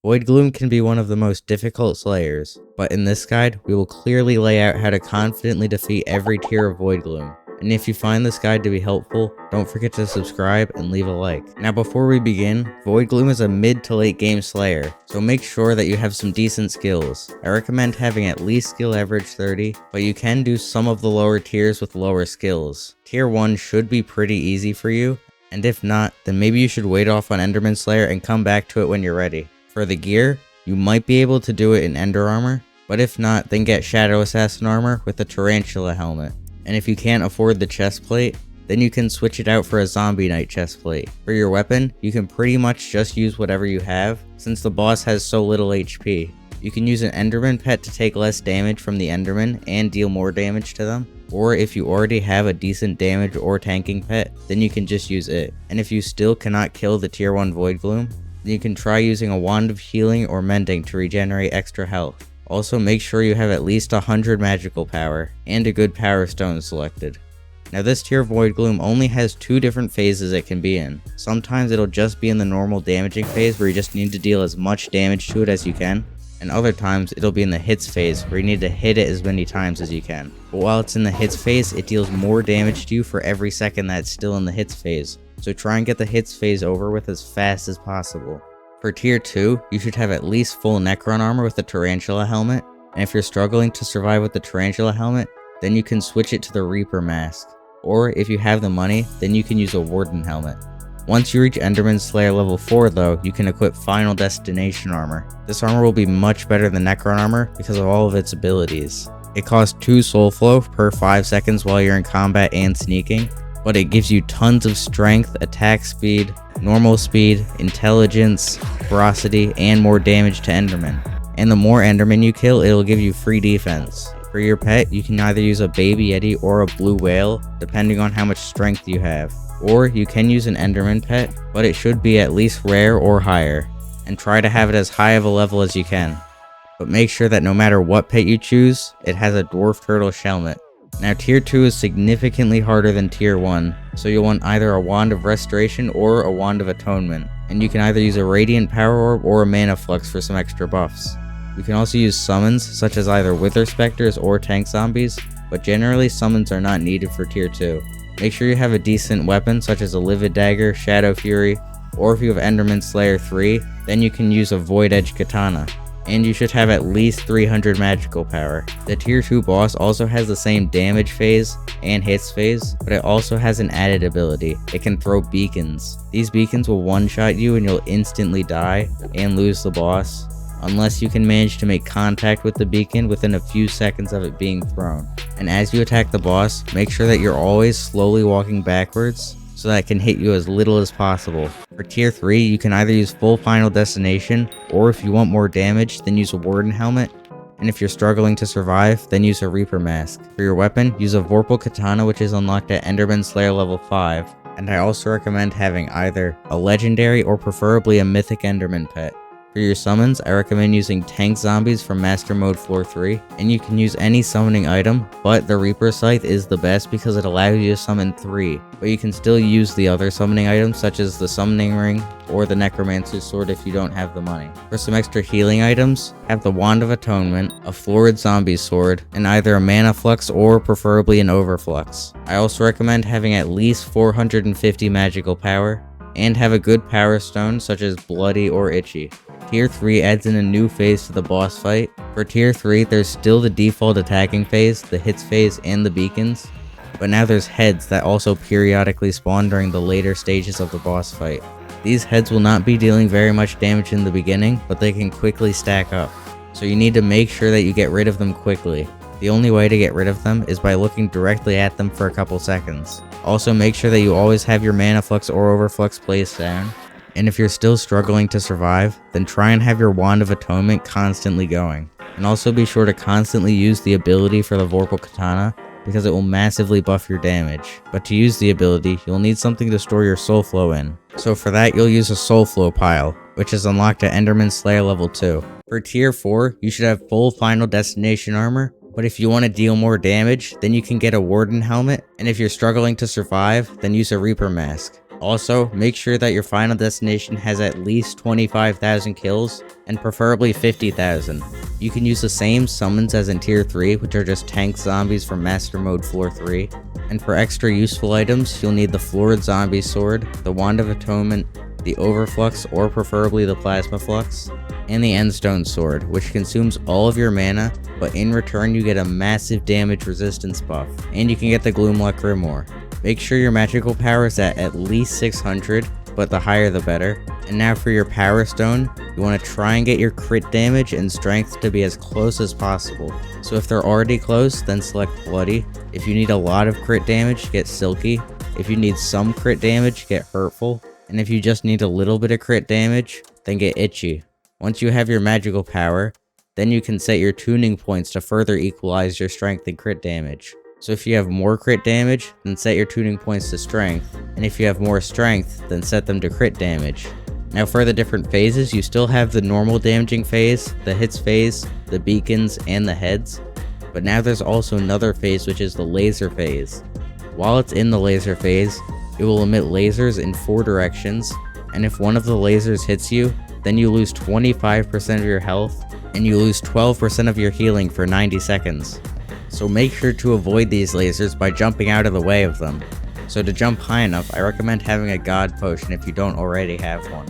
Voidgloom can be one of the most difficult slayers, but in this guide, we will clearly lay out how to confidently defeat every tier of Voidgloom. And if you find this guide to be helpful, don't forget to subscribe and leave a like. Now before we begin, Voidgloom is a mid to late game slayer, so make sure that you have some decent skills. I recommend having at least skill average 30, but you can do some of the lower tiers with lower skills. Tier 1 should be pretty easy for you, and if not, then maybe you should wait off on Enderman Slayer and come back to it when you're ready. For the gear, you might be able to do it in Ender Armor, but if not, then get Shadow Assassin Armor with a Tarantula helmet. And if you can't afford the chestplate, then you can switch it out for a Zombie Knight chestplate. For your weapon, you can pretty much just use whatever you have, since the boss has so little HP. You can use an Enderman pet to take less damage from the Enderman and deal more damage to them. Or if you already have a decent damage or tanking pet, then you can just use it. And if you still cannot kill the tier 1 Voidgloom, then you can try using a Wand of Healing or Mending to regenerate extra health. Also make sure you have at least 100 magical power, and a good power stone selected. Now this tier of Voidgloom only has 2 different phases it can be in. Sometimes it'll just be in the normal damaging phase where you just need to deal as much damage to it as you can, and other times it'll be in the hits phase where you need to hit it as many times as you can. But while it's in the hits phase, it deals more damage to you for every second that it's still in the hits phase, so try and get the hits phase over with as fast as possible. For tier 2, you should have at least full Necron armor with the Tarantula helmet, and if you're struggling to survive with the Tarantula helmet, then you can switch it to the Reaper mask. Or if you have the money, then you can use a Warden helmet. Once you reach Enderman Slayer level 4 though, you can equip Final Destination armor. This armor will be much better than Necron armor because of all of its abilities. It costs 2 soul flow per 5 seconds while you're in combat and sneaking, but it gives you tons of strength, attack speed, normal speed, intelligence, ferocity, and more damage to Enderman. And the more Enderman you kill, it'll give you free defense. For your pet, you can either use a baby yeti or a blue whale, depending on how much strength you have. Or you can use an Enderman pet, but it should be at least rare or higher, and try to have it as high of a level as you can. But make sure that no matter what pet you choose, it has a dwarf turtle shellmet. Now tier 2 is significantly harder than tier 1, so you'll want either a Wand of Restoration or a Wand of Atonement, and you can either use a Radiant Power Orb or a Mana Flux for some extra buffs. You can also use summons, such as either Wither Specters or Tank Zombies, but generally summons are not needed for tier 2. Make sure you have a decent weapon such as a Livid Dagger, Shadow Fury, or if you have Enderman Slayer 3, then you can use a Void Edge Katana. And you should have at least 300 magical power. The tier 2 boss also has the same damage phase and hits phase, but it also has an added ability. It can throw beacons. These beacons will one-shot you and you'll instantly die and lose the boss, unless you can manage to make contact with the beacon within a few seconds of it being thrown. And as you attack the boss, make sure that you're always slowly walking backwards, so that it can hit you as little as possible. For tier 3, you can either use full Final Destination, or if you want more damage, then use a Warden helmet, and if you're struggling to survive, then use a Reaper mask. For your weapon, use a Vorpal Katana, which is unlocked at Enderman Slayer level 5, and I also recommend having either a legendary or preferably a mythic Enderman pet. For your summons, I recommend using Tank Zombies from Master Mode Floor 3, and you can use any summoning item, but the Reaper Scythe is the best because it allows you to summon 3, but you can still use the other summoning items such as the Summoning Ring or the Necromancer's Sword if you don't have the money. For some extra healing items, have the Wand of Atonement, a Florid Zombie Sword, and either a Mana Flux or preferably an Overflux. I also recommend having at least 450 magical power, and have a good power stone such as Bloody or Itchy. Tier 3 adds in a new phase to the boss fight. For tier 3, there's still the default attacking phase, the hits phase, and the beacons, but now there's heads that also periodically spawn during the later stages of the boss fight. These heads will not be dealing very much damage in the beginning, but they can quickly stack up, so you need to make sure that you get rid of them quickly. The only way to get rid of them is by looking directly at them for a couple seconds. Also make sure that you always have your Mana Flux or Overflux placed down. And if you're still struggling to survive, then try and have your Wand of Atonement constantly going. And also be sure to constantly use the ability for the Vorpal Katana, because it will massively buff your damage. But to use the ability, you'll need something to store your soul flow in. So for that, you'll use a soul flow pile, which is unlocked at Enderman Slayer level 2. For tier 4, you should have full Final Destination armor, but if you want to deal more damage, then you can get a Warden helmet, and if you're struggling to survive, then use a Reaper mask. Also, make sure that your Final Destination has at least 25,000 kills, and preferably 50,000. You can use the same summons as in tier 3, which are just tank zombies from Master Mode Floor 3. And for extra useful items, you'll need the Florid Zombie Sword, the Wand of Atonement, the Overflux or preferably the Plasma Flux, and the Endstone Sword, which consumes all of your mana, but in return you get a massive damage resistance buff, and you can get the Gloomlock Grimoire. Make sure your magical power is at least 600, but the higher the better. And now for your Power Stone, you want to try and get your crit damage and strength to be as close as possible. So if they're already close, then select Bloody. If you need a lot of crit damage, get Silky. If you need some crit damage, get Hurtful. And if you just need a little bit of crit damage, then get Itchy. Once you have your magical power, then you can set your tuning points to further equalize your strength and crit damage. So if you have more crit damage, then set your tuning points to strength, and if you have more strength, then set them to crit damage. Now for the different phases, you still have the normal damaging phase, the hits phase, the beacons, and the heads, but now there's also another phase which is the laser phase. While it's in the laser phase, it will emit lasers in 4 directions, and if one of the lasers hits you, then you lose 25% of your health, and you lose 12% of your healing for 90 seconds. So make sure to avoid these lasers by jumping out of the way of them. So to jump high enough, I recommend having a God Potion if you don't already have one.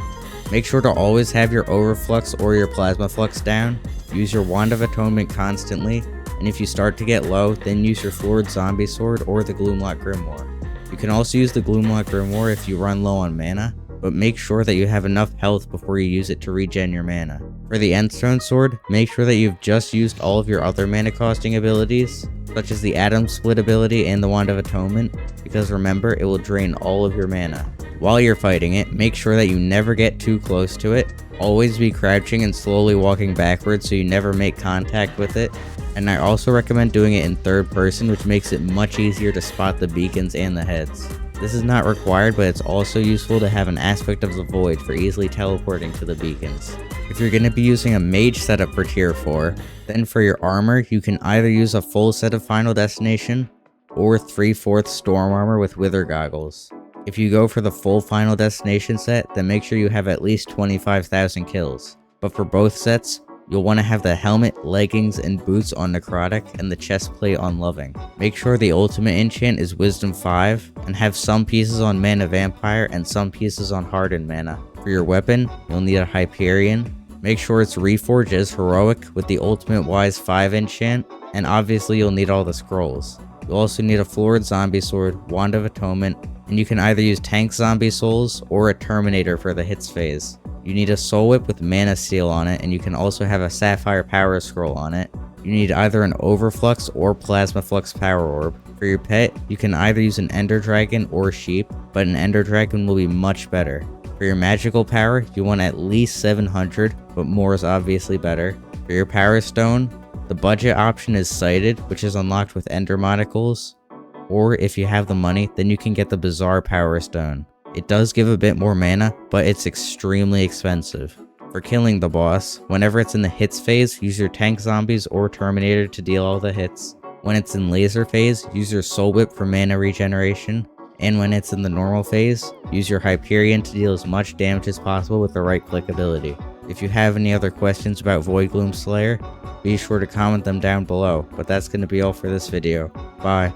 Make sure to always have your Overflux or your Plasma Flux down, use your Wand of Atonement constantly, and if you start to get low, then use your Florid Zombie Sword or the Gloomlock Grimoire. You can also use the Gloomlock Grimoire if you run low on mana, but make sure that you have enough health before you use it to regen your mana. For the Endstone Sword, make sure that you've just used all of your other mana costing abilities, such as the Atom Split ability and the Wand of Atonement, because remember, it will drain all of your mana. While you're fighting it, make sure that you never get too close to it, always be crouching and slowly walking backwards so you never make contact with it, and I also recommend doing it in third person, which makes it much easier to spot the beacons and the heads. This is not required, but it's also useful to have an aspect of the void for easily teleporting to the beacons. If you're going to be using a mage setup for tier 4, then for your armor, you can either use a full set of Final Destination, or 3/4 Storm Armor with Wither Goggles. If you go for the full Final Destination set, then make sure you have at least 25,000 kills. But for both sets, you'll want to have the helmet, leggings, and boots on Necrotic and the chest plate on Loving. Make sure the ultimate enchant is Wisdom 5, and have some pieces on Mana Vampire and some pieces on Hardened Mana. For your weapon, you'll need a Hyperion. Make sure it's Reforged as Heroic with the Ultimate Wise 5 enchant, and obviously you'll need all the scrolls. You'll also need a Florid Zombie Sword, Wand of Atonement, and you can either use Tank Zombie Souls or a Terminator for the hits phase. You need a Soul Whip with Mana Seal on it, and you can also have a Sapphire Power Scroll on it. You need either an Overflux or Plasma Flux Power Orb. For your pet, you can either use an Ender Dragon or Sheep, but an Ender Dragon will be much better. For your magical power, you want at least 700, but more is obviously better. For your Power Stone, the budget option is Sighted, which is unlocked with Ender Monocles, or if you have the money, then you can get the Bizarre Power Stone. It does give a bit more mana, but it's extremely expensive. For killing the boss, whenever it's in the hits phase, use your Tank Zombies or Terminator to deal all the hits. When it's in laser phase, use your Soul Whip for mana regeneration. And when it's in the normal phase, use your Hyperion to deal as much damage as possible with the right click ability. If you have any other questions about Voidgloom Slayer, be sure to comment them down below, but that's going to be all for this video. Bye.